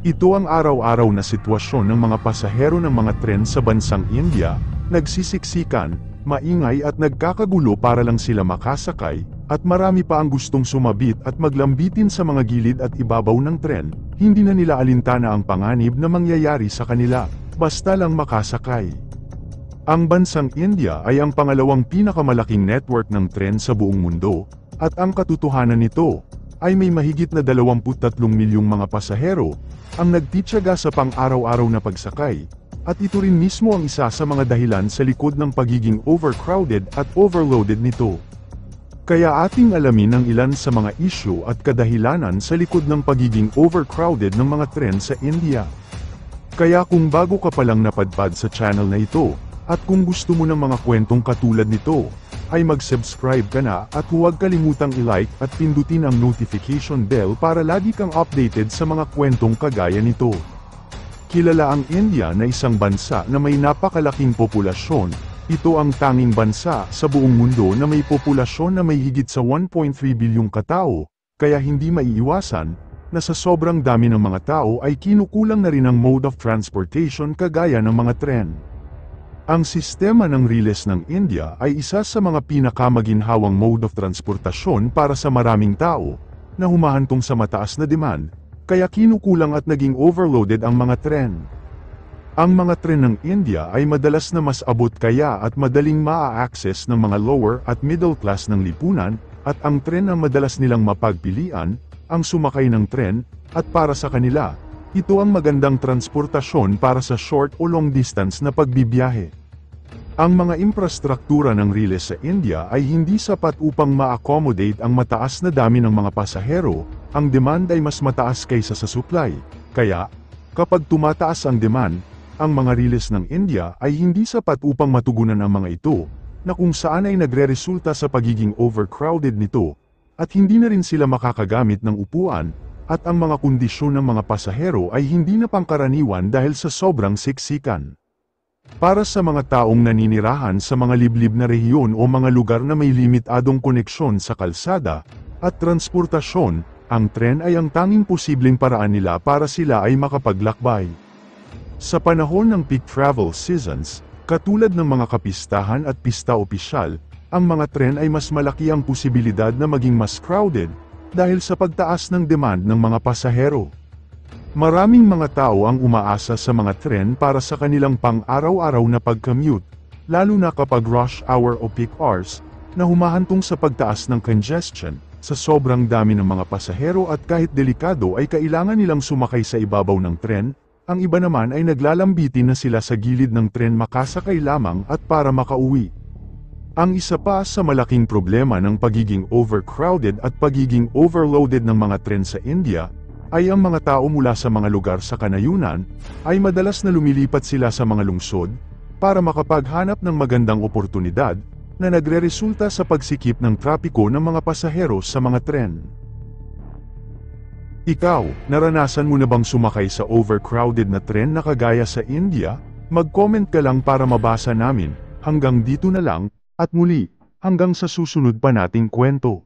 Ito ang araw-araw na sitwasyon ng mga pasahero ng mga tren sa bansang India, nagsisiksikan, maingay at nagkakagulo para lang sila makasakay, at marami pa ang gustong sumabit at maglambitin sa mga gilid at ibabaw ng tren, hindi na nila alintana ang panganib na mangyayari sa kanila, basta lang makasakay. Ang bansang India ay ang pangalawang pinakamalaking network ng tren sa buong mundo, at ang katotohanan nito ay may mahigit na 23 milyong mga pasahero ang nagtitiyaga sa pang-araw-araw na pagsakay, at ito rin mismo ang isa sa mga dahilan sa likod ng pagiging overcrowded at overloaded nito. Kaya ating alamin ang ilan sa mga isyu at kadahilanan sa likod ng pagiging overcrowded ng mga tren sa India. Kaya kung bago ka palang napadpad sa channel na ito, at kung gusto mo ng mga kwentong katulad nito, ay mag-subscribe ka na at huwag kalimutang i-like at pindutin ang notification bell para lagi kang updated sa mga kwentong kagaya nito. Kilala ang India na isang bansa na may napakalaking populasyon. Ito ang tanging bansa sa buong mundo na may populasyon na may higit sa 1.3 bilyong katao, kaya hindi maiiwasan na sa sobrang dami ng mga tao ay kinukulang na rin ang mode of transportation kagaya ng mga tren. Ang sistema ng riles ng India ay isa sa mga pinakamaginhawang mode of transportasyon para sa maraming tao, na humahantong sa mataas na demand, kaya kinukulang at naging overloaded ang mga tren. Ang mga tren ng India ay madalas na mas abot kaya at madaling maa-access ng mga lower at middle class ng lipunan, at ang tren ang madalas nilang mapagpilian, ang sumakay ng tren, at para sa kanila, ito ang magandang transportasyon para sa short o long distance na pagbibiyahe. Ang mga infrastruktura ng riles sa India ay hindi sapat upang ma-accommodate ang mataas na dami ng mga pasahero, ang demand ay mas mataas kaysa sa supply, kaya, kapag tumataas ang demand, ang mga riles ng India ay hindi sapat upang matugunan ang mga ito, na kung saan ay nagre-resulta sa pagiging overcrowded nito, at hindi na rin sila makakagamit ng upuan, at ang mga kondisyon ng mga pasahero ay hindi na pangkaraniwan dahil sa sobrang siksikan. Para sa mga taong naninirahan sa mga liblib na rehiyon o mga lugar na may limitadong koneksyon sa kalsada at transportasyon, ang tren ay ang tanging posibleng paraan nila para sila ay makapaglakbay. Sa panahon ng peak travel seasons, katulad ng mga kapistahan at pista opisyal, ang mga tren ay mas malaki ang posibilidad na maging mas crowded, dahil sa pagtaas ng demand ng mga pasahero. Maraming mga tao ang umaasa sa mga tren para sa kanilang pang-araw-araw na pag-commute, lalo na kapag rush hour o peak hours, na humahantong sa pagtaas ng congestion, sa sobrang dami ng mga pasahero at kahit delikado ay kailangan nilang sumakay sa ibabaw ng tren, ang iba naman ay naglalambitin na sila sa gilid ng tren makasakay lamang at para makauwi. Ang isa pa sa malaking problema ng pagiging overcrowded at pagiging overloaded ng mga tren sa India, ay ang mga tao mula sa mga lugar sa kanayunan, ay madalas na lumilipat sila sa mga lungsod, para makapaghanap ng magandang oportunidad, na nagre-resulta sa pagsikip ng trapiko ng mga pasahero sa mga tren. Ikaw, naranasan mo na bang sumakay sa overcrowded na tren na kagaya sa India? Mag-comment ka lang para mabasa namin. Hanggang dito na lang. At muli, hanggang sa susunod pa nating kwento.